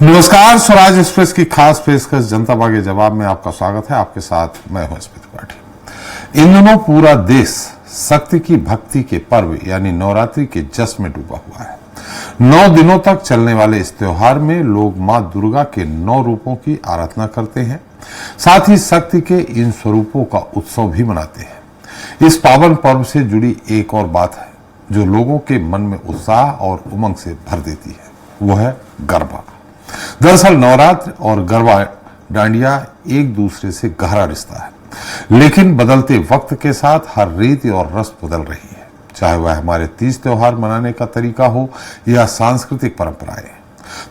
नमस्कार, स्वराज एक्सप्रेस की खास पेशकश जनता बागे जवाब में आपका स्वागत है। आपके साथ मैं हूं स्मित त्रिपाठी। इन दिनों पूरा देश शक्ति की भक्ति के पर्व यानी नवरात्रि के जश्न में डूबा हुआ है। 9 दिनों तक चलने वाले इस त्योहार में लोग मां दुर्गा के 9 रूपों की आराधना करते हैं, साथ ही शक्ति के इन स्वरूपों का उत्सव भी मनाते हैं। इस पावन पर्व से जुड़ी एक और बात है जो लोगों के मन में उत्साह और उमंग से भर देती है, वो है गरबा। दरअसल नवरात्र और गरबा डांडिया एक दूसरे से गहरा रिश्ता है, लेकिन बदलते वक्त के साथ हर रीति और रस्म बदल रही है, चाहे वह हमारे तीज त्योहार मनाने का तरीका हो या सांस्कृतिक परंपराएं।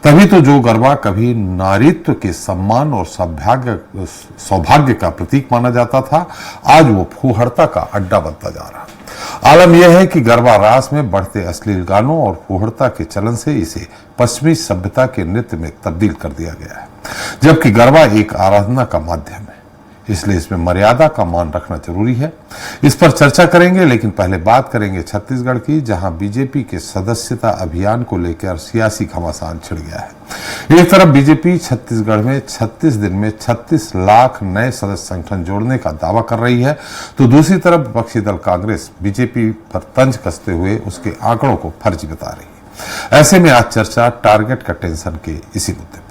तभी तो जो गरबा कभी नारीत्व के सम्मान और सौभाग्य का प्रतीक माना जाता था, आज वो फूहड़ता का अड्डा बनता जा रहा। आलम यह है कि गरबा रास में बढ़ते अश्लील गानों और फूहड़ता के चलन से इसे पश्चिमी सभ्यता के नृत्य में तब्दील कर दिया गया है, जबकि गरबा एक आराधना का माध्यम है, इसलिए इसमें मर्यादा का मान रखना जरूरी है। इस पर चर्चा करेंगे, लेकिन पहले बात करेंगे छत्तीसगढ़ की, जहां बीजेपी के सदस्यता अभियान को लेकर सियासी घमासान छिड़ गया है। एक तरफ बीजेपी छत्तीसगढ़ में 36 दिन में 36 लाख नए सदस्य संगठन जोड़ने का दावा कर रही है, तो दूसरी तरफ विपक्षी दल कांग्रेस बीजेपी पर तंज कसते हुए उसके आंकड़ों को फर्जी बता रही है। ऐसे में आज चर्चा टारगेट का टेंशन के इसी मुद्दे पर।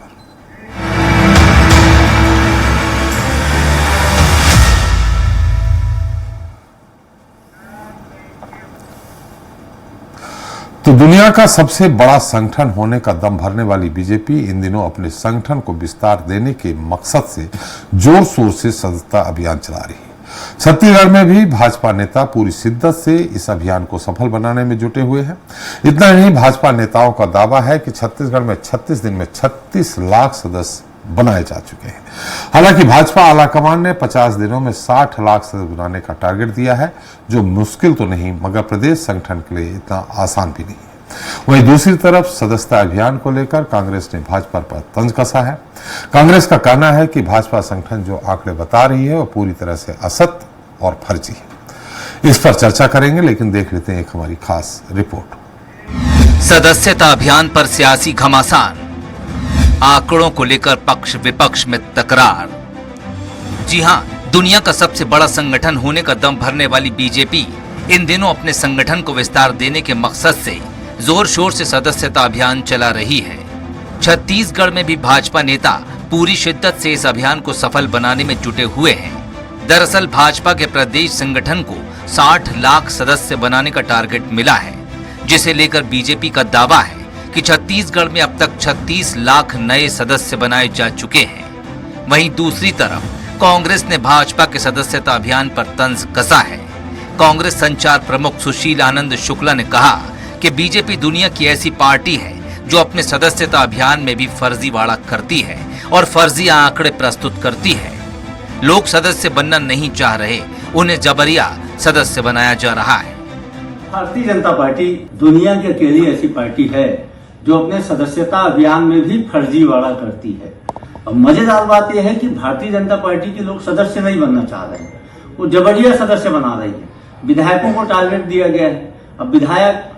तो दुनिया का सबसे बड़ा संगठन होने का दम भरने वाली बीजेपी इन दिनों अपने संगठन को विस्तार देने के मकसद से जोर शोर से सदस्यता अभियान चला रही है। छत्तीसगढ़ में भी भाजपा नेता पूरी शिद्दत से इस अभियान को सफल बनाने में जुटे हुए हैं। इतना नहीं, भाजपा नेताओं का दावा है कि छत्तीसगढ़ में 36 दिन में 36 लाख सदस्य बनाए जा चुके हैं। हालांकि भाजपा आलाकमान ने 50 दिनों में 60 लाख सदस्य बनाने का टारगेट दिया है, जो मुश्किल तो नहीं मगर प्रदेश संगठन के लिए इतना आसान भी नहीं है। वहीं दूसरी तरफ सदस्यता अभियान को लेकर कांग्रेस ने भाजपा पर तंज कसा है। कांग्रेस का कहना है कि भाजपा संगठन जो आंकड़े बता रही है वो पूरी तरह से असत्य और फर्जी है। इस पर चर्चा करेंगे, लेकिन देख लेते हैं एक हमारी खास रिपोर्ट। सदस्यता अभियान पर सियासी घमासान, आंकड़ों को लेकर पक्ष विपक्ष में तकरार। जी हां, दुनिया का सबसे बड़ा संगठन होने का दम भरने वाली बीजेपी इन दिनों अपने संगठन को विस्तार देने के मकसद से जोर शोर से सदस्यता अभियान चला रही है। छत्तीसगढ़ में भी भाजपा नेता पूरी शिद्दत से इस अभियान को सफल बनाने में जुटे हुए हैं। दरअसल भाजपा के प्रदेश संगठन को 60 लाख सदस्य बनाने का टारगेट मिला है, जिसे लेकर बीजेपी का दावा है कि छत्तीसगढ़ में अब तक 36 लाख नए सदस्य बनाए जा चुके हैं। वहीं दूसरी तरफ कांग्रेस ने भाजपा के सदस्यता अभियान पर तंज कसा है। कांग्रेस संचार प्रमुख सुशील आनंद शुक्ला ने कहा कि बीजेपी दुनिया की ऐसी पार्टी है जो अपने सदस्यता अभियान में भी फर्जीवाड़ा करती है और फर्जी आंकड़े प्रस्तुत करती है। लोग सदस्य बनना नहीं चाह रहे, उन्हें जबरिया सदस्य बनाया जा रहा है। भारतीय जनता पार्टी दुनिया की अकेली ऐसी पार्टी है जो अपने सदस्यता अभियान में भी फर्जीवाड़ा करती है। अब मजेदार बात यह है कि भारतीय जनता पार्टी के लोग सदस्य नहीं बनना चाह रहे हैं, वो जबरिया सदस्य बना रही है। विधायकों को टारगेट दिया गया है। अब विधायक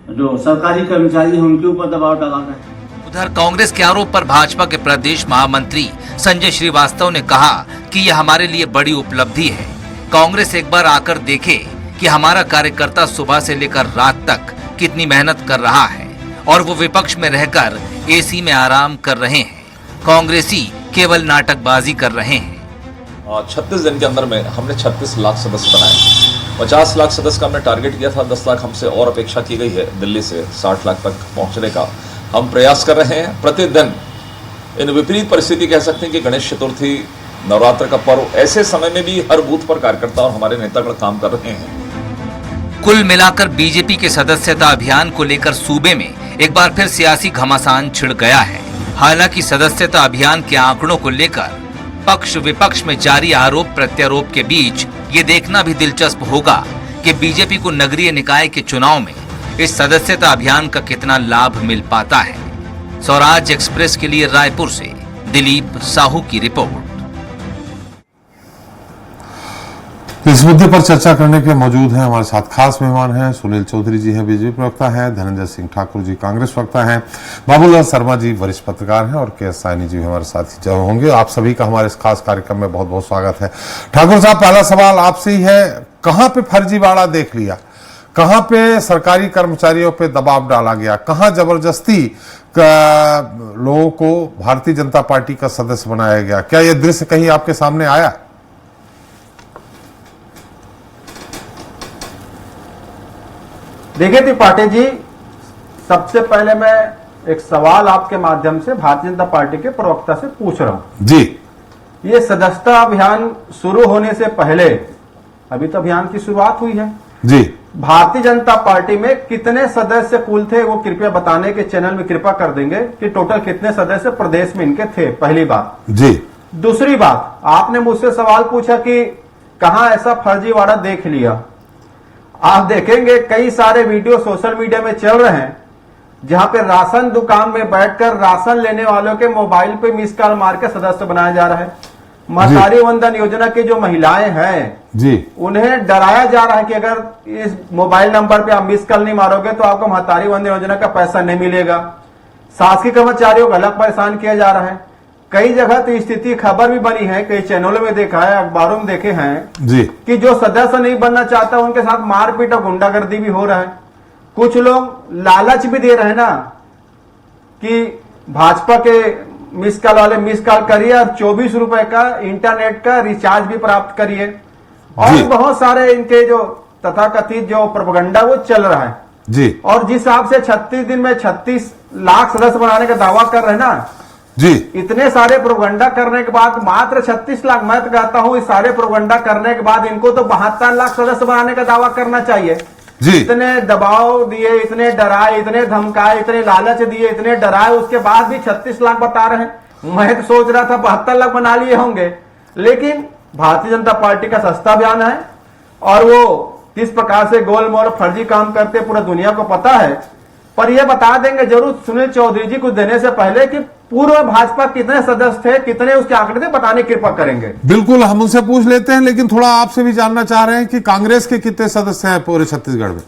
जो सरकारी कर्मचारी हैं उनके ऊपर दबाव डाला गया है। उधर कांग्रेस के आरोप पर भाजपा के प्रदेश महामंत्री संजय श्रीवास्तव ने कहा कि यह हमारे लिए बड़ी उपलब्धि है। कांग्रेस एक बार आकर देखे कि हमारा कार्यकर्ता सुबह से लेकर रात तक कितनी मेहनत कर रहा है और वो विपक्ष में रहकर एसी में आराम कर रहे हैं। कांग्रेसी केवल नाटकबाजी कर रहे हैं। 36 दिन के अंदर में हमने 36 लाख सदस्य बनाए। 50 लाख सदस्य का हमने टारगेट किया था, 10 लाख हमसे और अपेक्षा की गई है। दिल्ली से 60 लाख तक पहुंचने का हम प्रयास कर रहे हैं। प्रतिदिन इन विपरीत परिस्थिति कह सकते हैं कि गणेश चतुर्थी, नवरात्र का पर्व, ऐसे समय में भी हर बूथ पर कार्यकर्ता और हमारे नेतागण काम कर रहे हैं। कुल मिलाकर बीजेपी के सदस्यता अभियान को लेकर सूबे में एक बार फिर सियासी घमासान छिड़ गया है। हालांकि सदस्यता अभियान के आंकड़ों को लेकर पक्ष विपक्ष में जारी आरोप प्रत्यारोप के बीच ये देखना भी दिलचस्प होगा कि बीजेपी को नगरीय निकाय के चुनाव में इस सदस्यता अभियान का कितना लाभ मिल पाता है। स्वराज एक्सप्रेस के लिए रायपुर से दिलीप साहू की रिपोर्ट। तो इस मुद्दे पर चर्चा करने के मौजूद हैं हमारे साथ खास मेहमान हैं। सुनील चौधरी जी हैं, बीजेपी प्रवक्ता हैं। धनंजय सिंह ठाकुर जी कांग्रेस प्रवक्ता हैं। बाबूलाल शर्मा जी वरिष्ठ पत्रकार हैं। और के साइनी जी हमारे साथ ही होंगे। आप सभी का हमारे इस खास कार्यक्रम में बहुत बहुत स्वागत है। ठाकुर साहब, पहला सवाल आपसे ही है, कहां पे फर्जीवाड़ा देख लिया? कहां पे सरकारी कर्मचारियों पे दबाव डाला गया? कहां जबरदस्ती लोगों को भारतीय जनता पार्टी का सदस्य बनाया गया? क्या यह दृश्य कहीं आपके सामने आया? देखिए त्रिपाठी जी, सबसे पहले मैं एक सवाल आपके माध्यम से भारतीय जनता पार्टी के प्रवक्ता से पूछ रहा हूं जी। ये सदस्यता अभियान शुरू होने से पहले, अभी तो अभियान की शुरुआत हुई है जी, भारतीय जनता पार्टी में कितने सदस्य कुल थे? वो कृपया बताने के चैनल में कृपा कर देंगे कि टोटल कितने सदस्य प्रदेश में इनके थे? पहली बात जी। दूसरी बात, आपने मुझसे सवाल पूछा कि कहां ऐसा फर्जीवाड़ा देख लिया। आप देखेंगे कई सारे वीडियो सोशल मीडिया में चल रहे हैं जहां पे राशन दुकान में बैठकर राशन लेने वालों के मोबाइल पे मिस कॉल मार के सदस्य बनाया जा रहा है। महतारी वंदन योजना की जो महिलाएं हैं जी, उन्हें डराया जा रहा है कि अगर इस मोबाइल नंबर पे आप मिस कॉल नहीं मारोगे तो आपको महतारी वंदन योजना का पैसा नहीं मिलेगा। शासकीय कर्मचारियों को अलग परेशान किया जा रहा है। कई जगह तो स्थिति खबर भी बनी है, कई चैनलों में देखा है, अखबारों में देखे हैं जी, कि जो सदस्य नहीं बनना चाहता उनके साथ मारपीट और गुंडागर्दी भी हो रहा है। कुछ लोग लालच भी दे रहे हैं ना कि भाजपा के मिस कॉल वाले मिस कॉल करिए और 24 रुपए का इंटरनेट का रिचार्ज भी प्राप्त करिए। और बहुत सारे इनके जो तथाकथित जो प्रोपेगेंडा वो चल रहा है जी, और जिस हिसाब से 36 दिन में 36 लाख सदस्य बनाने का दावा कर रहे हैं ना जी, इतने सारे प्रोपेगेंडा करने के बाद मात्र 36 लाख, मैं तो कहता हूं इस सारे प्रोपेगेंडा करने के बाद इनको तो 72 लाख सदस्य बनाने का दावा करना चाहिए जी। इतने दबाव दिए, इतने डराए, इतने धमकाए, इतने लालच दिए, इतने डराए, उसके बाद भी 36 लाख बता रहे हैं। मैं तो सोच रहा था 72 लाख बना लिए होंगे। लेकिन भारतीय जनता पार्टी का सस्ता बयान है और वो किस प्रकार से गोलमोल फर्जी काम करते पूरा दुनिया को पता है। पर यह बता देंगे जरूर सुनील चौधरी जी कुछ देने से पहले कि पूर्व भाजपा कितने सदस्य थे, कितने उसके आंकड़े थे, बताने की कृपा करेंगे। बिल्कुल, हम उनसे पूछ लेते हैं, लेकिन थोड़ा आपसे भी जानना चाह रहे हैं कि कांग्रेस के कितने सदस्य हैं पूरे छत्तीसगढ़ में?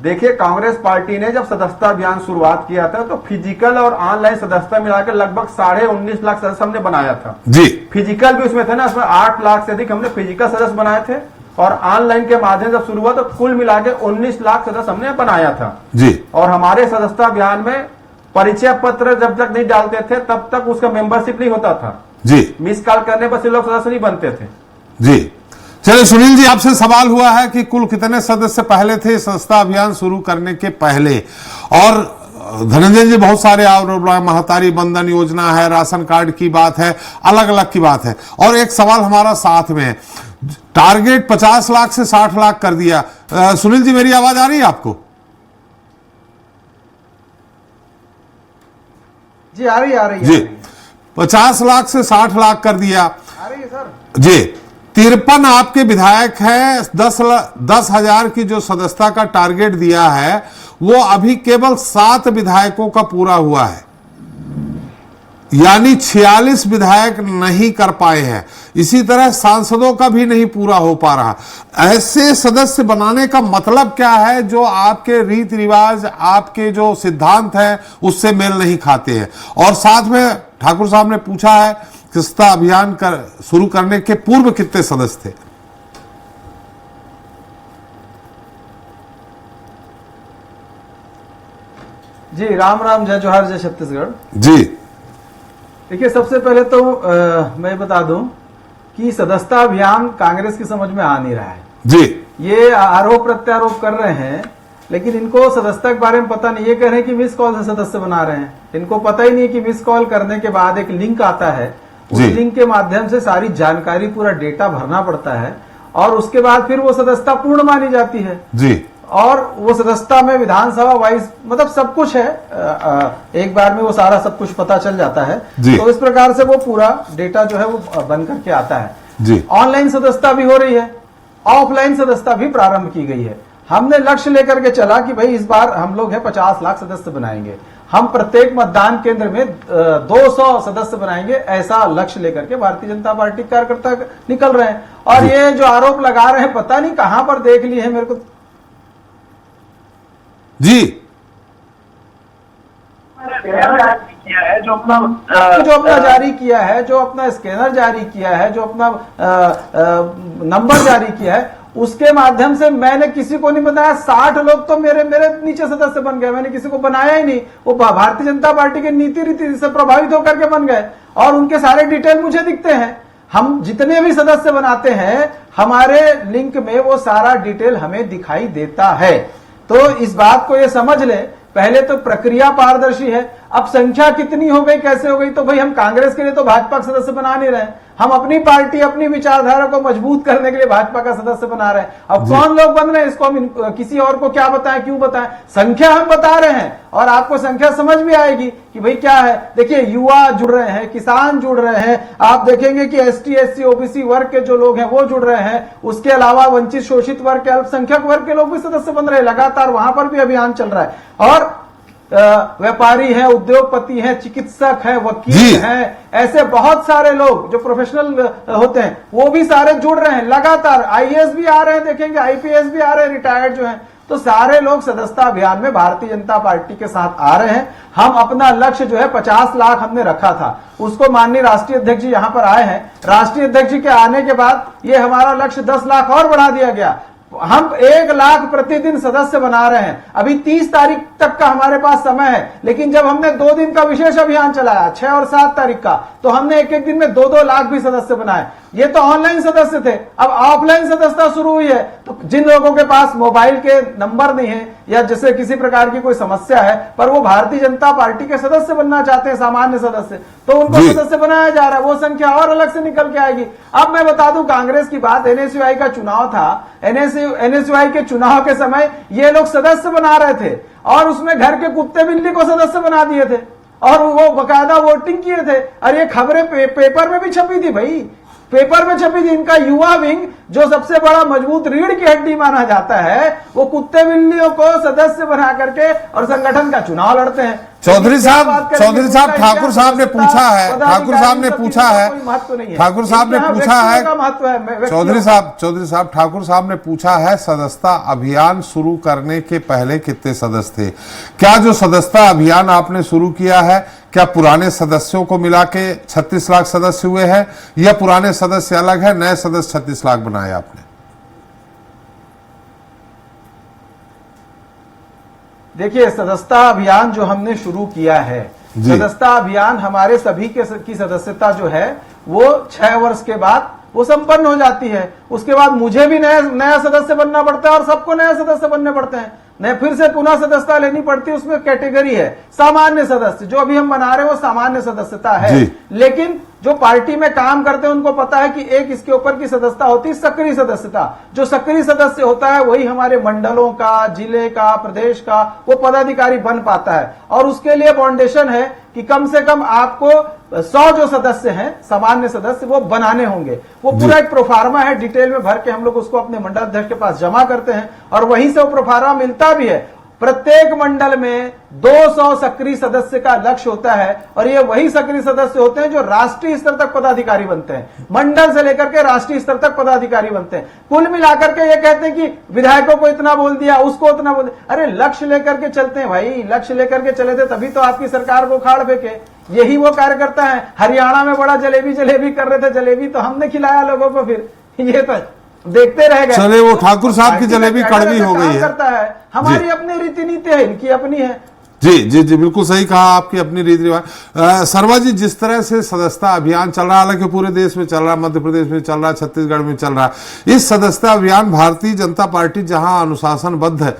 देखिए, कांग्रेस पार्टी ने जब सदस्यता अभियान शुरुआत किया था तो फिजिकल और ऑनलाइन सदस्यता मिलाकर लगभग 19.5 लाख सदस्य हमने बनाया था जी। फिजिकल भी उसमें थे ना, उसमें 8 लाख से अधिक हमने फिजिकल सदस्य बनाए थे और ऑनलाइन के माध्यम से शुरू हुआ तो कुल मिला के 19 लाख सदस्य हमने बनाया था जी। और हमारे सदस्यता अभियान में परिचय पत्र जब तक नहीं डालते थे तब तक उसका मेंबरशिप नहीं होता था जी। मिस कॉल करने पर से लोग सदस्य नहीं बनते थे जी। चलिए सुनील जी, आपसे सवाल हुआ है कि कुल कितने सदस्य पहले थे सदस्यता अभियान शुरू करने के पहले? और धनंजय जी बहुत सारे आरोप, महतारी बंधन योजना है, राशन कार्ड की बात है, अलग अलग की बात है। और एक सवाल हमारा साथ में है, टारगेट 50 लाख से 60 लाख कर दिया। सुनील जी, मेरी आवाज आ रही है आपको? जी आ रही है जी। 50 लाख से 60 लाख कर दिया। आ रही है सर जी। 53 आपके विधायक हैं। 10,000 की जो सदस्यता का टारगेट दिया है वो अभी केवल 7 विधायकों का पूरा हुआ है, यानी 46 विधायक नहीं कर पाए हैं। इसी तरह सांसदों का भी नहीं पूरा हो पा रहा। ऐसे सदस्य बनाने का मतलब क्या है जो आपके रीति रिवाज, आपके जो सिद्धांत हैं उससे मेल नहीं खाते हैं? और साथ में ठाकुर साहब ने पूछा है सदस्यता अभियान शुरू करने के पूर्व कितने सदस्य थे? जी राम राम, जय जोहार, जय छत्तीसगढ़ जी। देखिए, सबसे पहले तो मैं बता दूं कि सदस्यता अभियान कांग्रेस की समझ में आ नहीं रहा है जी। ये आरोप प्रत्यारोप कर रहे हैं लेकिन इनको सदस्यता के बारे में पता नहीं। ये कह रहे हैं कि मिस कॉल से सदस्य बना रहे हैं, इनको पता ही नहीं कि मिस कॉल करने के बाद एक लिंक आता है, उस लिंक के माध्यम से सारी जानकारी, पूरा डेटा भरना पड़ता है और उसके बाद फिर वो सदस्यता पूर्ण मानी जाती है जी। और वो सदस्यता में विधानसभा वाइज मतलब सब कुछ है, एक बार में वो सारा सब कुछ पता चल जाता है। तो इस प्रकार से वो पूरा डेटा जो है वो बन करके आता है जी। ऑनलाइन सदस्यता भी हो रही है, ऑफलाइन सदस्यता भी प्रारंभ की गई है। हमने लक्ष्य लेकर के चला कि भाई इस बार हम लोग है 50 लाख सदस्य बनाएंगे। हम प्रत्येक मतदान केंद्र में 200 सदस्य बनाएंगे, ऐसा लक्ष्य लेकर के भारतीय जनता पार्टी कार्यकर्ता निकल रहे हैं। और ये जो आरोप लगा रहे हैं, पता नहीं कहां पर देख लिए हैं मेरे को। जी, किया है जो अपना जारी किया है, जो अपना स्कैनर जारी किया है, जो अपना नंबर जारी किया है, उसके माध्यम से मैंने किसी को नहीं बनाया। 60 लोग तो मेरे नीचे सदस्य बन गए, मैंने किसी को बनाया ही नहीं। वो भारतीय जनता पार्टी के नीति रीति से प्रभावित होकर के बन गए और उनके सारे डिटेल मुझे दिखते हैं। हम जितने भी सदस्य बनाते हैं, हमारे लिंक में वो सारा डिटेल हमें दिखाई देता है। तो इस बात को ये समझ ले, पहले तो प्रक्रिया पारदर्शी है। अब संख्या कितनी हो गई, कैसे हो गई, तो भाई हम कांग्रेस के लिए तो भाजपा का सदस्य बना नहीं रहे, हम अपनी पार्टी, अपनी विचारधारा को मजबूत करने के लिए भाजपा का सदस्य बना रहे हैं। अब कौन लोग बन रहे हैं, इसको हम किसी और को क्या बताएं, क्यों बताएं? संख्या हम बता रहे हैं और आपको संख्या समझ भी आएगी कि भाई क्या है। देखिए, युवा जुड़ रहे हैं, किसान जुड़ रहे हैं, आप देखेंगे कि एसटी, एससी, ओबीसी वर्ग के जो लोग हैं वो जुड़ रहे हैं। उसके अलावा वंचित शोषित वर्ग के, अल्पसंख्यक वर्ग के लोग भी सदस्य बन रहे हैं। लगातार वहां पर भी अभियान चल रहा है। और व्यापारी हैं, उद्योगपति हैं, चिकित्सक हैं, वकील हैं, ऐसे बहुत सारे लोग जो प्रोफेशनल होते हैं वो भी सारे जुड़ रहे हैं। लगातार आईएएस भी आ रहे हैं, देखेंगे आईपीएस भी आ रहे हैं, रिटायर्ड जो हैं। तो सारे लोग सदस्यता अभियान में भारतीय जनता पार्टी के साथ आ रहे हैं। हम अपना लक्ष्य जो है 50 लाख हमने रखा था, उसको माननीय राष्ट्रीय अध्यक्ष जी यहां पर आए हैं। राष्ट्रीय अध्यक्ष जी के आने के बाद ये हमारा लक्ष्य 10 लाख और बढ़ा दिया गया। हम 1 लाख प्रतिदिन सदस्य बना रहे हैं। अभी 30 तारीख तक का हमारे पास समय है, लेकिन जब हमने 2 दिन का विशेष अभियान चलाया, 6 और 7 तारीख का, तो हमने एक दिन में 2-2 लाख भी सदस्य बनाए। ये तो ऑनलाइन सदस्य थे। अब ऑफलाइन सदस्यता शुरू हुई है, तो जिन लोगों के पास मोबाइल के नंबर नहीं है या जैसे किसी प्रकार की कोई समस्या है, पर वो भारतीय जनता पार्टी के सदस्य बनना चाहते हैं, सामान्य सदस्य, तो उनको सदस्य बनाया जा रहा है। वो संख्या और अलग से निकल के आएगी। अब मैं बता दूं, कांग्रेस की बात, एनएसयूआई का चुनाव था, एनएसयूआई के चुनाव के समय ये लोग सदस्य बना रहे थे और उसमें घर के कुत्ते बिल्ली को सदस्य बना दिए थे और वो बकायदा वोटिंग किए थे। और ये खबरें पेपर में भी छपी थी भाई, पेपर में छपी थी। इनका युवा विंग, जो सबसे बड़ा मजबूत रीढ़ की हड्डी माना जाता है, वो कुत्ते बिल्लियों को सदस्य बना करके और संगठन का चुनाव लड़ते हैं। चौधरी साहब, ठाकुर साहब ने पूछा है, ठाकुर साहब ने पूछा है, चौधरी साहब ठाकुर साहब ने पूछा है, सदस्यता अभियान शुरू करने के पहले कितने सदस्य थे? क्या जो सदस्यता अभियान आपने शुरू किया है, क्या पुराने सदस्यों को मिला के 36 लाख सदस्य हुए हैं या पुराने सदस्य अलग है, नए सदस्य 36 लाख बनाए आपने? देखिए, सदस्यता अभियान जो हमने शुरू किया है, सदस्यता अभियान हमारे सभी की सदस्यता जो है वो 6 वर्ष के बाद वो संपन्न हो जाती है। उसके बाद मुझे भी नया सदस्य बनना पड़ता है और सबको नया सदस्य बनने पड़ते हैं, नहीं फिर से पुनः सदस्यता लेनी पड़ती है। उसमें कैटेगरी है सामान्य सदस्य, जो अभी हम बना रहे हैं वो सामान्य सदस्यता है। लेकिन जो पार्टी में काम करते हैं उनको पता है कि एक इसके ऊपर की सदस्यता होती है सक्रिय सदस्यता। जो सक्रिय सदस्य होता है वही हमारे मंडलों का, जिले का, प्रदेश का वो पदाधिकारी बन पाता है। और उसके लिए फाउंडेशन है कि कम से कम आपको 100 जो सदस्य हैं सामान्य सदस्य वो बनाने होंगे। वो पूरा एक प्रोफार्मा है, डिटेल में भर के हम लोग उसको अपने मंडल अध्यक्ष के पास जमा करते हैं और वहीं से वो प्रोफार्मा मिलता भी है। प्रत्येक मंडल में 200 सक्रिय सदस्य का लक्ष्य होता है और ये वही सक्रिय सदस्य होते हैं जो राष्ट्रीय स्तर तक पदाधिकारी बनते हैं। मंडल से लेकर के राष्ट्रीय स्तर तक पदाधिकारी बनते हैं। कुल मिलाकर के ये कहते हैं कि विधायकों को इतना बोल दिया, उसको उतना बोल दिया। अरे लक्ष्य लेकर के चलते हैं भाई, लक्ष्य लेकर के चले थे तभी तो आपकी सरकार को उखाड़ फेंके। यही वो कार्यकर्ता है। हरियाणा में बड़ा जलेबी कर रहे थे, जलेबी तो हमने खिलाया लोगों को, फिर ये तो देखते रह गए। चले, वो ठाकुर साहब की जलेबी कड़वी हो गई है। करता है, हमारी अपनी रीति नीति है, इनकी अपनी है। जी जी जी, बिल्कुल सही कहा, आपकी अपनी रीति रिवाज। शर्मा जी, जिस तरह से सदस्यता अभियान चल रहा है, हालांकि पूरे देश में चल रहा है, मध्य प्रदेश में चल रहा है, छत्तीसगढ़ में चल रहा है, इस सदस्यता अभियान भारतीय जनता पार्टी जहां अनुशासनबद्ध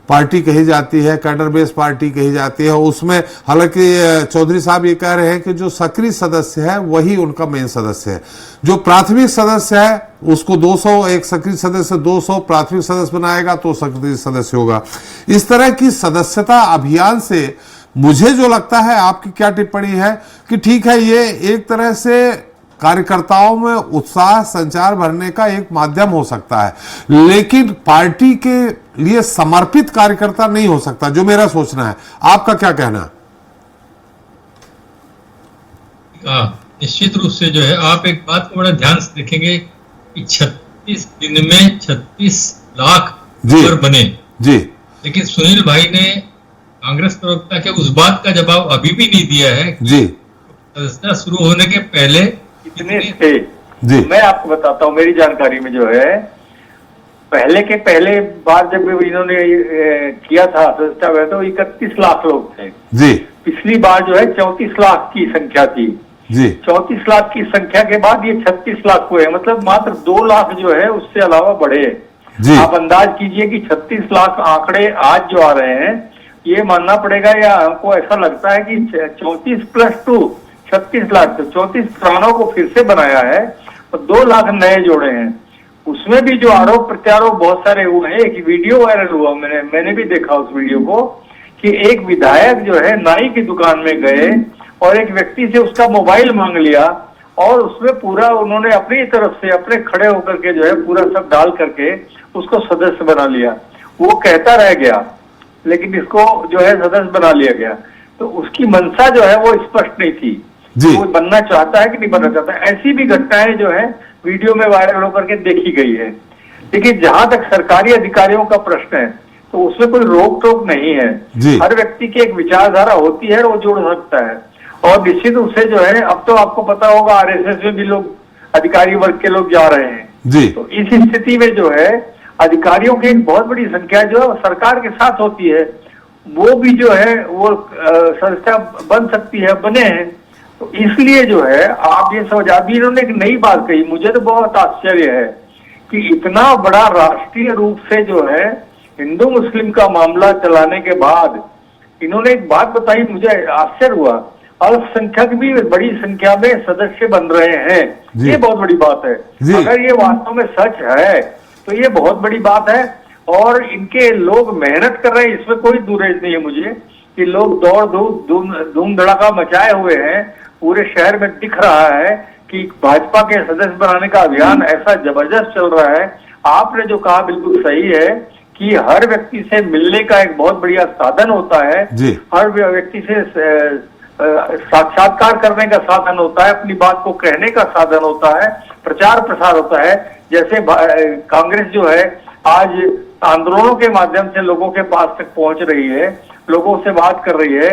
पार्टी कही जाती है, कैडर बेस पार्टी कही जाती है, उसमें हालांकि चौधरी साहब ये कह रहे हैं कि जो सक्रिय सदस्य है वही उनका मेन सदस्य है। जो प्राथमिक सदस्य है उसको 200, एक सक्रिय सदस्य 200 प्राथमिक सदस्य बनाएगा तो सक्रिय सदस्य होगा। इस तरह की सदस्यता अभियान से मुझे जो लगता है, आपकी क्या टिप्पणी है कि ठीक है, ये एक तरह से कार्यकर्ताओं में उत्साह संचार भरने का एक माध्यम हो सकता है, लेकिन पार्टी के लिए समर्पित कार्यकर्ता नहीं हो सकता, जो मेरा सोचना है। आपका क्या कहना है? निश्चित रूप से जो है आप एक बात को बड़ा ध्यान से देखेंगे कि 36 दिन में 36 लाख वोटर बने जी। लेकिन सुनील भाई ने कांग्रेस प्रवक्ता के उस बात का जवाब अभी भी नहीं दिया है जी सदस्यता शुरू होने के पहले कितने थे जी। मैं आपको बताता हूँ, मेरी जानकारी में जो है पहले बार जब इन्होंने किया था सदस्यता में तो 31 लाख लोग थे जी पिछली बार जो है 34 लाख की संख्या थी जी 34 लाख की संख्या के बाद ये 36 लाख हुए, मतलब मात्र 2 लाख जो है उससे अलावा बढ़े। जी। आप अंदाज कीजिए कि 36 लाख आंकड़े आज जो आ रहे हैं ये मानना पड़ेगा, या हमको ऐसा लगता है कि 34 + 2 36 लाख, तो 34 पुरानों को फिर से बनाया है और 2 लाख नए जोड़े हैं। उसमें भी जो आरोप प्रत्यारोप बहुत सारे हुए हैं। एक वीडियो वायरल हुआ, मैंने भी देखा उस वीडियो को, कि एक विधायक जो है नाई की दुकान में गए और एक व्यक्ति से उसका मोबाइल मांग लिया और उसमें पूरा उन्होंने अपनी तरफ से अपने खड़े होकर के जो है पूरा सब डाल करके उसको सदस्य बना लिया। वो कहता रह गया लेकिन इसको जो है सदस्य बना लिया गया। तो उसकी मंशा जो है वो स्पष्ट नहीं थी, वो बनना चाहता है कि नहीं बनना चाहता। ऐसी भी घटनाएं जो है वीडियो में वायरल होकर के देखी गई है। लेकिन जहां तक सरकारी अधिकारियों का प्रश्न है तो उसमें कोई रोक टोक नहीं है। हर व्यक्ति की एक विचारधारा होती है और वो जोड़ सकता है। और निश्चित रूप से जो है अब तो आपको पता होगा आरएसएस में भी लोग अधिकारी वर्ग के लोग जा रहे हैं जी। तो इस स्थिति में जो है अधिकारियों की एक बहुत बड़ी संख्या जो है सरकार के साथ होती है, वो भी जो है वो संस्था बन सकती है, बने हैं। तो इसलिए जो है आप ये समझ, अभी इन्होंने एक नई बात कही, मुझे तो बहुत आश्चर्य है कि इतना बड़ा राष्ट्रीय रूप से जो है हिंदू मुस्लिम का मामला चलाने के बाद इन्होंने एक बात बताई, मुझे आश्चर्य हुआ, अल्पसंख्यक भी बड़ी संख्या में सदस्य बन रहे हैं। ये बहुत बड़ी बात है। अगर ये वास्तव में सच है तो ये बहुत बड़ी बात है। और इनके लोग मेहनत कर रहे हैं, इसमें कोई दुरेज नहीं है मुझे कि लोग दौड़ धूम धड़ाका मचाए हुए हैं। पूरे शहर में दिख रहा है कि भाजपा के सदस्य बनाने का अभियान ऐसा जबरदस्त चल रहा है। आपने जो कहा बिल्कुल सही है कि हर व्यक्ति से मिलने का एक बहुत बढ़िया साधन होता है, हर व्यक्ति से साक्षात्कार करने का साधन होता है, अपनी बात को कहने का साधन होता है, प्रचार प्रसार होता है। जैसे कांग्रेस जो है आज आंदोलनों के माध्यम से लोगों के पास तक पहुंच रही है, लोगों से बात कर रही है,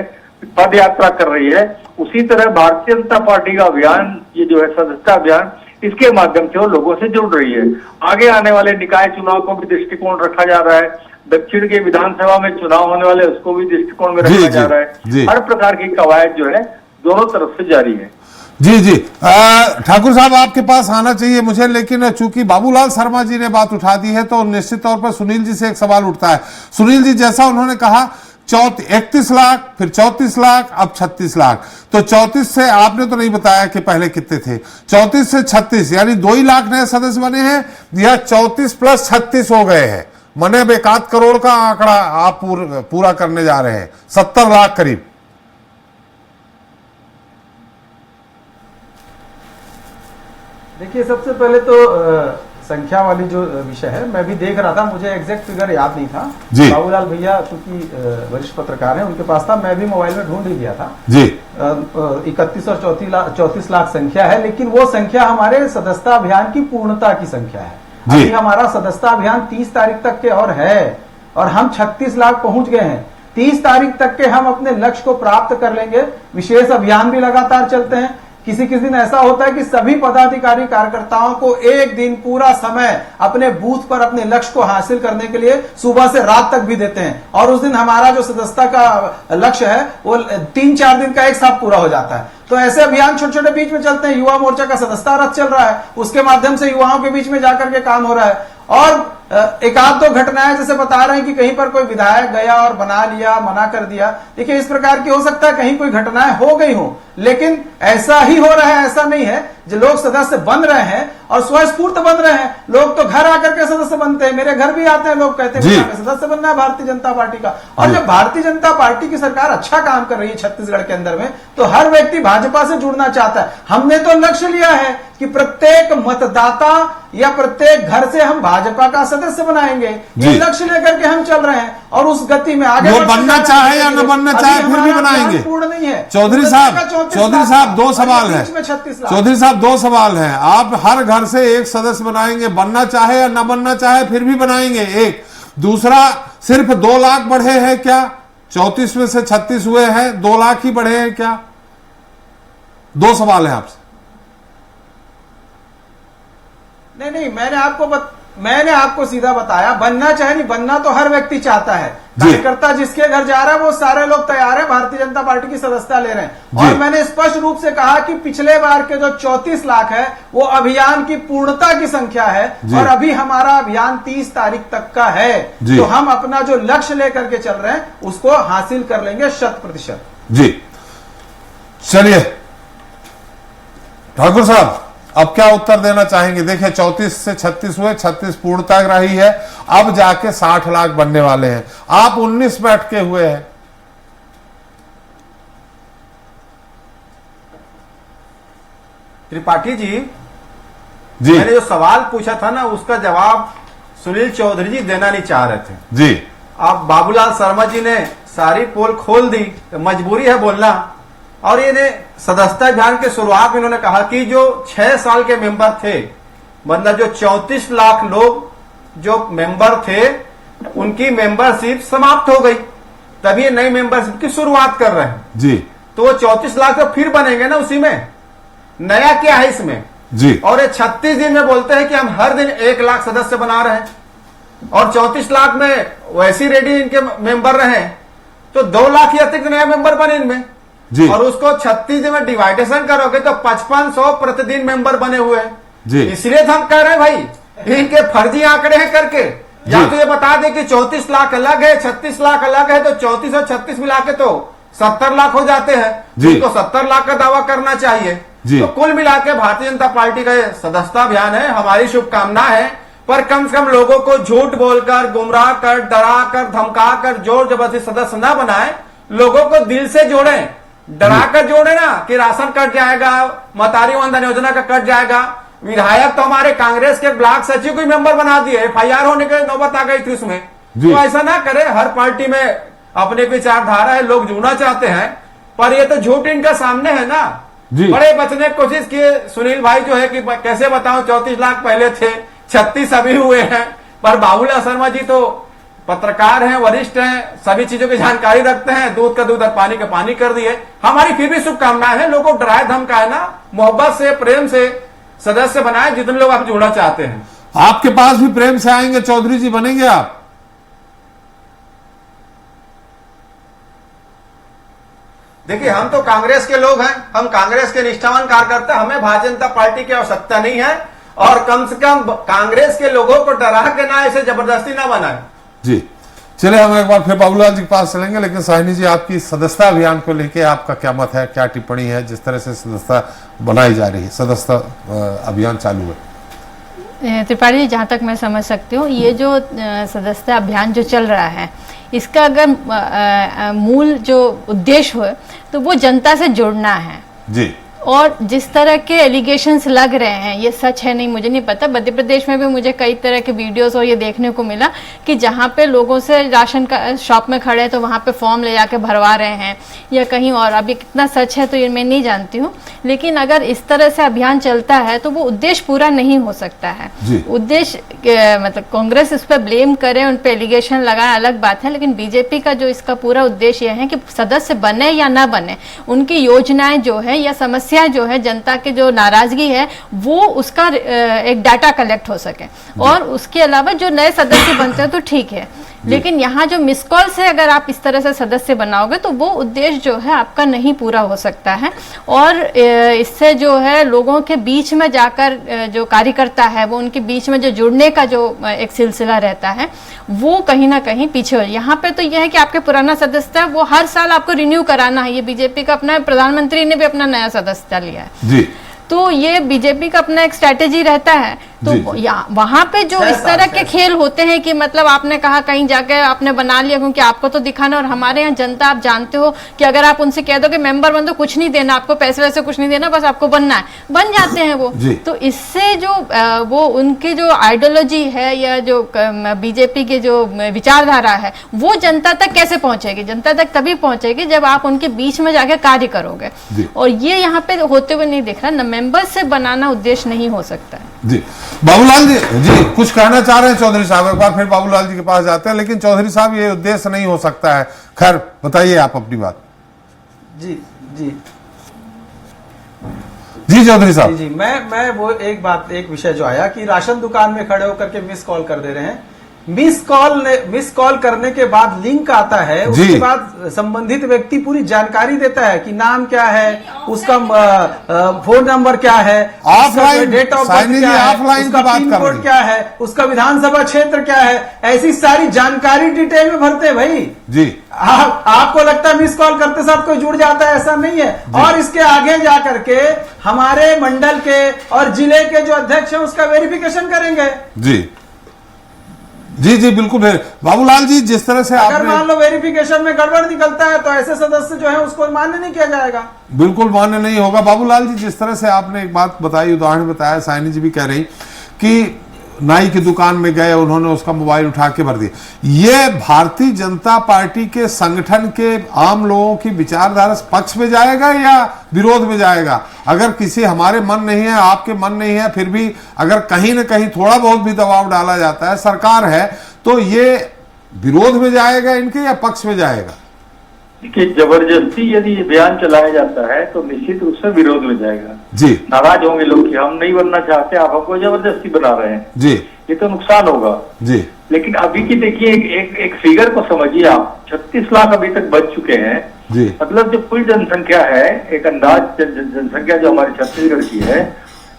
पद यात्रा कर रही है, उसी तरह भारतीय जनता पार्टी का अभियान, ये जो है सदस्यता अभियान, इसके माध्यम से वो लोगों से जुड़ रही है। आगे आने वाले निकाय चुनाव को भी दृष्टिकोण रखा जा रहा है, दक्षिण के विधानसभा में चुनाव होने वाले उसको भी दृष्टिकोण में रखा जा रहा है। हर प्रकार की कवायद जो है दोनों तरफ से जारी है। जी जी ठाकुर साहब आपके पास आना चाहिए मुझे, लेकिन चूंकि बाबूलाल शर्मा जी ने बात उठा दी है तो निश्चित तौर पर सुनील जी से एक सवाल उठता है। सुनील जी, जैसा उन्होंने कहा 31 लाख, फिर 34 लाख, अब 36 लाख, तो 34 से आपने तो नहीं बताया कि पहले कितने थे, 34 से 36 यानी 2 ही लाख नए सदस्य बने हैं या 34 + 36 हो गए हैं? मने 1 करोड़ का आंकड़ा आप पूरा करने जा रहे हैं, 70 लाख करीब। देखिए, सबसे पहले तो संख्या वाली जो विषय है, मैं भी देख रहा था, मुझे एग्जैक्ट फिगर याद नहीं था। बाबूलाल भैया चूंकि वरिष्ठ पत्रकार हैं, उनके पास था, मैं भी मोबाइल में ढूंढ ही लिया था जी। 31 और 34 लाख संख्या है, लेकिन वो संख्या हमारे सदस्यता अभियान की पूर्णता की संख्या है। अभी हमारा सदस्यता अभियान 30 तारीख तक के और है, और हम 36 लाख पहुंच गए हैं। 30 तारीख तक के हम अपने लक्ष्य को प्राप्त कर लेंगे। विशेष अभियान भी लगातार चलते हैं। किसी दिन ऐसा होता है कि सभी पदाधिकारी कार्यकर्ताओं को एक दिन पूरा समय अपने बूथ पर अपने लक्ष्य को हासिल करने के लिए सुबह से रात तक भी देते हैं, और उस दिन हमारा जो सदस्यता का लक्ष्य है वो 3-4 दिन का एक साथ पूरा हो जाता है। तो ऐसे अभियान छोटे छोटे बीच में चलते हैं। युवा मोर्चा का सदस्यता रथ चल रहा है, उसके माध्यम से युवाओं के बीच में जाकर के काम हो रहा है। और एक आध दो घटनाएं जैसे बता रहे हैं कि कहीं पर कोई विधायक गया और बना लिया, मना कर दिया। देखिए, इस प्रकार की हो सकता है कहीं कोई घटनाएं हो गई हो, लेकिन ऐसा ही हो रहा है ऐसा नहीं है। जो लोग सदस्य बन रहे हैं और स्वस्फूर्त बन रहे हैं, लोग तो घर आकर के सदस्य बनते हैं। मेरे घर भी आते हैं लोग, कहते हैं सदस्य बनना है भारतीय जनता पार्टी का। और जब भारतीय जनता पार्टी की सरकार अच्छा काम कर रही है छत्तीसगढ़ के अंदर में, तो हर व्यक्ति भाजपा से जुड़ना चाहता है। हमने तो लक्ष्य लिया है कि प्रत्येक मतदाता या प्रत्येक घर से हम भाजपा का सदस्य बनाएंगे। ये लक्ष्य लेकर के हम चल रहे हैं और उस गति में आगे वो बनना चाहे या न बनना चाहे फिर भी बनाएंगे। पूर्ण नहीं है। चौधरी साहब 2 सवाल है। चौधरी साहब 2 सवाल है। आप हर घर से एक सदस्य बनाएंगे, बनना चाहे या न बनना चाहे फिर भी बनाएंगे, एक। दूसरा, सिर्फ 2 लाख बढ़े हैं क्या? 34 में से 36 हुए हैं, 2 लाख ही बढ़े हैं क्या? 2 सवाल है आपसे। नहीं, मैंने आपको सीधा बताया, बनना चाहे नहीं, बनना तो हर व्यक्ति चाहता है। कार्यकर्ता जिसके घर जा रहा है वो सारे लोग तैयार है, भारतीय जनता पार्टी की सदस्यता ले रहे हैं। और मैंने स्पष्ट रूप से कहा कि पिछले बार के जो 34 लाख है वो अभियान की पूर्णता की संख्या है और अभी हमारा अभियान 30 तारीख तक का है। तो हम अपना जो लक्ष्य लेकर के चल रहे हैं उसको हासिल कर लेंगे 100%। जी, चलिए ठाकुर साहब, अब क्या उत्तर देना चाहेंगे? देखिए 34 से 36 हुए, 36 पूर्णता रही है, अब जाके 60 लाख बनने वाले हैं। आप 19 में अटके हुए हैं। त्रिपाठी जी, मैंने जो सवाल पूछा था ना उसका जवाब सुनील चौधरी जी देना नहीं चाह रहे थे जी। अब बाबूलाल शर्मा जी ने सारी पोल खोल दी, तो मजबूरी है बोलना। और ये सदस्यता अभियान के शुरुआत में इन्होंने कहा कि जो 6 साल के मेंबर थे, मतलब जो 34 लाख लोग जो मेंबर थे उनकी मेंबरशिप समाप्त हो गई, तभी ये नई मेंबरशिप की शुरुआत कर रहे हैं जी। तो वो 34 लाख तो फिर बनेंगे ना, उसी में नया क्या है इसमें जी। और ये 36 दिन में बोलते हैं कि हम हर दिन 1 लाख सदस्य बना रहे हैं और 34 लाख में वैसी रेडी इनके मेंबर रहे, तो 2 लाख ही अतिरिक्त नया मेंबर बने इनमें जी। और उसको 36 दिन में डिवाइडेशन करोगे तो 5500 प्रतिदिन मेंबर बने हुए हैं जी। इसलिए तो हम कह रहे हैं भाई इनके फर्जी आंकड़े हैं करके, या तो ये बता दे कि 34 लाख अलग है, 36 लाख अलग है, तो 34 और 36 मिला के तो 70 लाख हो जाते हैं। इनको 70 लाख का दावा करना चाहिए। तो कुल मिला के भारतीय जनता पार्टी का सदस्यता अभियान है, हमारी शुभकामना है, पर कम से कम लोगों को झूठ बोलकर, गुमराह कर, डरा कर, धमका कर, जोर जबरदस्ती सदस्य न बनाए, लोगों को दिल से जोड़े, डरा कर जोड़े ना कि राशन कट जाएगा, मतारी वंदन योजना का कट जाएगा। विधायक तो हमारे कांग्रेस के ब्लॉक सचिव को मेंबर बना दिए, FIR होने की नौबत आ गई थी उसमें। तो ऐसा ना करे, हर पार्टी में अपने विचारधारा है, लोग जुड़ना चाहते हैं, पर ये तो झूठ इनका सामने है ना। बड़े बचने की कोशिश किए सुनील भाई जो है कि कैसे बताऊं 34 लाख पहले थे, 36 अभी हुए हैं, पर बाबूलाल शर्मा जी तो पत्रकार हैं, वरिष्ठ हैं, सभी चीजों की जानकारी रखते हैं, दूध का दूध और पानी का पानी कर दिए। हमारी फिर भी शुभकामनाएं हैं, लोगों को डराए धमकाए ना, मोहब्बत से, प्रेम से सदस्य बनाए, जितने लोग आप जुड़ना चाहते हैं। आपके पास भी प्रेम से आएंगे चौधरी जी, बनेंगे आप? देखिए हम तो कांग्रेस के लोग हैं, हम कांग्रेस के निष्ठावान कार्यकर्ता, हमें भारतीय जनता पार्टी की आवश्यकता नहीं है और कम से कम कांग्रेस के लोगों को डरा के ना, ऐसे जबरदस्ती ना बनाए। जी, चलिए हम एक बार फिर बाबूलाल जी के पास चलेंगे, लेकिन साहिनी जी आपकी सदस्यता अभियान को लेके आपका क्या मत है, क्या टिप्पणी है? जिस तरह से सदस्यता बनाई जा रही है, सदस्यता अभियान चालू है। त्रिपाठी, जहाँ तक मैं समझ सकती हूँ, ये जो सदस्यता अभियान जो चल रहा है, इसका अगर मूल जो उद्देश्य हो तो वो जनता से जुड़ना है जी। और जिस तरह के एलिगेशंस लग रहे हैं, ये सच है नहीं मुझे नहीं पता। मध्य प्रदेश में भी मुझे कई तरह के वीडियोस और ये देखने को मिला कि जहाँ पे लोगों से राशन का शॉप में खड़े हैं तो वहाँ पे फॉर्म ले जाके भरवा रहे हैं या कहीं और। अब ये कितना सच है तो ये मैं नहीं जानती हूँ, लेकिन अगर इस तरह से अभियान चलता है तो वो उद्देश्य पूरा नहीं हो सकता है। उद्देश्य मतलब कांग्रेस इस पर ब्लेम करे, उन पर एलिगेशन लगाए, अलग बात है, लेकिन बीजेपी का जो इसका पूरा उद्देश्य यह है कि सदस्य बने या ना बने, उनकी योजनाएं जो है या समस्या जो है, जनता के जो नाराजगी है, वो उसका एक डाटा कलेक्ट हो सके। और उसके अलावा जो नए सदस्य बनते हैं तो ठीक है, लेकिन यहाँ जो मिस कॉल से अगर आप इस तरह से सदस्य बनाओगे तो वो उद्देश्य जो है आपका नहीं पूरा हो सकता है। और इससे जो है लोगों के बीच में जाकर जो कार्यकर्ता है वो उनके बीच में जो जुड़ने का जो एक सिलसिला रहता है वो कहीं ना कहीं पीछे हो। यहाँ पे तो यह है कि आपके पुराना सदस्य है वो हर साल आपको रिन्यू कराना है। ये बीजेपी का अपना, प्रधानमंत्री ने भी अपना नया सदस्य लिया है जी। तो ये बीजेपी का अपना एक स्ट्रेटेजी रहता है। तो वहां पे जो इस तरह के खेल होते हैं कि मतलब आपने कहा कहीं जाके आपने बना लिया क्योंकि आपको तो दिखाना, और हमारे यहाँ जनता आप जानते हो कि अगर आप उनसे कह दो कि मेंबर बन दो, कुछ नहीं देना आपको, पैसे वैसे कुछ नहीं देना, बस आपको बनना है, बन जाते हैं वो। तो इससे जो वो उनके जो आइडियोलॉजी है या जो बीजेपी के जो विचारधारा है वो जनता तक कैसे पहुंचेगी? जनता तक तभी पहुंचेगी जब आप उनके बीच में जाके कार्य करोगे, और ये यहाँ पे होते हुए नहीं दिख रहा। न मेंबर से बनाना उद्देश्य नहीं हो सकता है। जी बाबूलाल जी कुछ कहना चाह रहे हैं चौधरी साहब, एक बार फिर बाबूलाल जी के पास जाते हैं, लेकिन चौधरी साहब ये उद्देश्य नहीं हो सकता है। खैर बताइए आप अपनी बात। जी जी जी चौधरी साहब। जी मैं वो एक विषय जो आया कि राशन दुकान में खड़े होकर के मिस कॉल कर दे रहे हैं। मिस कॉल करने के बाद लिंक आता है, उसके बाद संबंधित व्यक्ति पूरी जानकारी देता है कि नाम क्या है, उसका फोन नंबर क्या है, ऑफलाइन डेट ऑफ बर्थ क्या है, उसका पिन कोड क्या है, उसका विधानसभा क्षेत्र क्या है, ऐसी सारी जानकारी डिटेल में भरते हैं भाई जी। आपको लगता है मिस कॉल करते साथ कोई जुड़ जाता है? ऐसा नहीं है। और इसके आगे जाकर के हमारे मंडल के और जिले के जो अध्यक्ष हैं उसका वेरिफिकेशन करेंगे। जी जी जी बिल्कुल। बाबूलाल जी जिस तरह से अगर मान लो वेरिफिकेशन में गड़बड़ निकलता है तो ऐसे सदस्य जो है उसको मान्य नहीं किया जाएगा। बिल्कुल मान्य नहीं होगा। बाबूलाल जी जिस तरह से आपने एक बात बताई, उदाहरण बताया, साइनी जी भी कह रही कि नाई की दुकान में गए, उन्होंने उसका मोबाइल उठा के भर दिया। ये भारतीय जनता पार्टी के संगठन के आम लोगों की विचारधारा पक्ष में जाएगा या विरोध में जाएगा? अगर किसी हमारे मन नहीं है, आपके मन नहीं है, फिर भी अगर कहीं ना कहीं थोड़ा बहुत भी दबाव डाला जाता है, सरकार है, तो ये विरोध में जाएगा इनके या पक्ष में जाएगा? देखिए, जबरदस्ती यदि अभियान चलाया जाता है तो निश्चित रूप से विरोध में जाएगा। जी। नाराज होंगे लोग कि हम नहीं बनना चाहते, आप हमको जबरदस्ती बना रहे हैं। जी। ये तो नुकसान होगा। जी। लेकिन अभी की देखिए एक फिगर को समझिए आप, 36 लाख अभी तक बच चुके हैं। जी। मतलब जो कुल जनसंख्या है, एक अंदाज जनसंख्या जो हमारी छत्तीसगढ़ की है,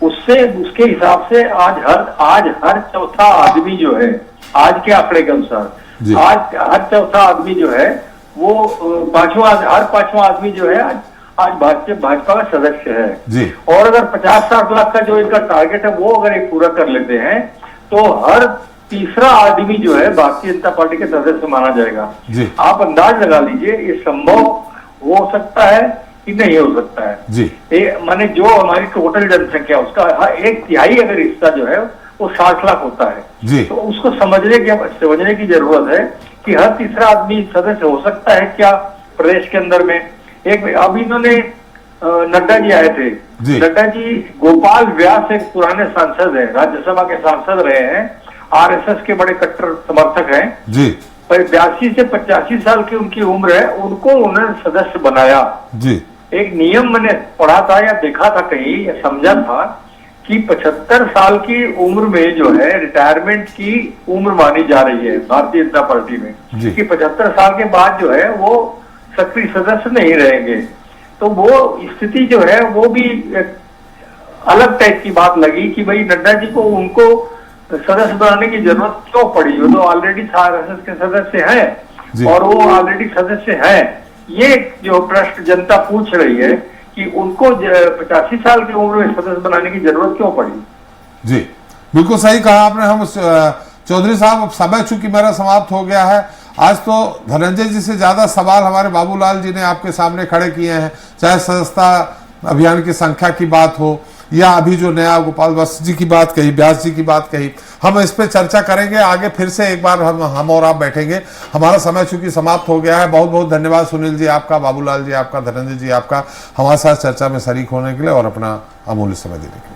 उसके हिसाब से आज हर चौथा आदमी जो है, आज के आंकड़े के अनुसार आज हर चौथा आदमी जो है वो हर पांचवा आदमी जो है आज भाजपा का सदस्य है। जी। और अगर 50-60 लाख का जो इनका टारगेट है वो अगर ये पूरा कर लेते हैं तो हर तीसरा आदमी जो है भारतीय जनता पार्टी के सदस्य माना जाएगा। जी। आप अंदाज लगा लीजिए ये संभव हो सकता है कि नहीं हो सकता है। जी। माने जो हमारी टोटल जनसंख्या उसका 1/3 अगर हिस्सा जो है वो 60 लाख होता है। जी। तो उसको समझने की जरूरत है कि हर तीसरा आदमी सदस्य हो सकता है क्या प्रदेश के अंदर में। अभी इन्होंने नड्डा जी आए थे। नड्डा जी गोपाल व्यास एक पुराने सांसद हैं, राज्यसभा के सांसद रहे हैं, आरएसएस के बड़े कट्टर समर्थक हैं। जी। 82 से 85 साल की उनकी उम्र है, उनको उन्होंने सदस्य बनाया। जी। एक नियम मैंने पढ़ा था या देखा था कहीं या समझा था कि 75 साल की उम्र में जो है रिटायरमेंट की उम्र मानी जा रही है भारतीय जनता पार्टी में, कि 75 साल के बाद जो है वो सक्रिय सदस्य नहीं रहेंगे। तो वो स्थिति जो है वो भी एक अलग टाइप की बात लगी कि भाई नड्डा जी को उनको सदस्य बनाने की जरूरत क्यों पड़ी? वो तो ऑलरेडी आरएसएस के सदस्य हैं और वो ऑलरेडी सदस्य हैं। ये जो प्रश्न जनता पूछ रही है कि उनको 85 साल की उम्र में सदस्य बनाने की जरूरत क्यों पड़ी? जी बिल्कुल सही कहा आपने। हम चौधरी साहब अब समय चूंकि मेरा समाप्त हो गया है, आज तो धनंजय जी से ज्यादा सवाल हमारे बाबूलाल जी ने आपके सामने खड़े किए हैं, चाहे सदस्यता अभियान की संख्या की बात हो या अभी जो नया गोपाल व्यास जी की बात कही, व्यास जी की बात कही। हम इस पे चर्चा करेंगे आगे, फिर से एक बार हम और आप बैठेंगे। हमारा समय चूंकि समाप्त हो गया है। बहुत बहुत धन्यवाद सुनील जी आपका, बाबूलाल जी आपका, धनंजय जी आपका, हमारे साथ चर्चा में शरीक होने के लिए और अपना अमूल्य समय देने के लिए।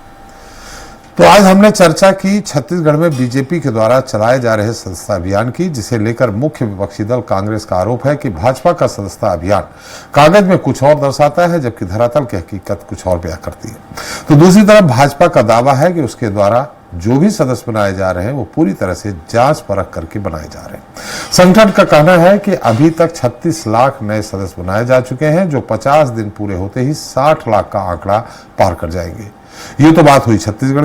तो आज हमने चर्चा की छत्तीसगढ़ में बीजेपी के द्वारा चलाए जा रहे सदस्यता अभियान की, जिसे लेकर मुख्य विपक्षी दल कांग्रेस का आरोप है कि भाजपा का सदस्यता अभियान कागज में कुछ और दर्शाता है जबकि धरातल की हकीकत कुछ और बयां करती है। तो दूसरी तरफ भाजपा का दावा है कि उसके द्वारा जो भी सदस्य बनाए जा रहे हैं वो पूरी तरह से जांच परख करके बनाए जा रहे हैं। संगठन का कहना है कि अभी तक 36 लाख नए सदस्य बनाए जा चुके हैं, जो 50 दिन पूरे होते ही 60 लाख का आंकड़ा पार कर जाएंगे। ये तो बात हुई छत्तीसगढ़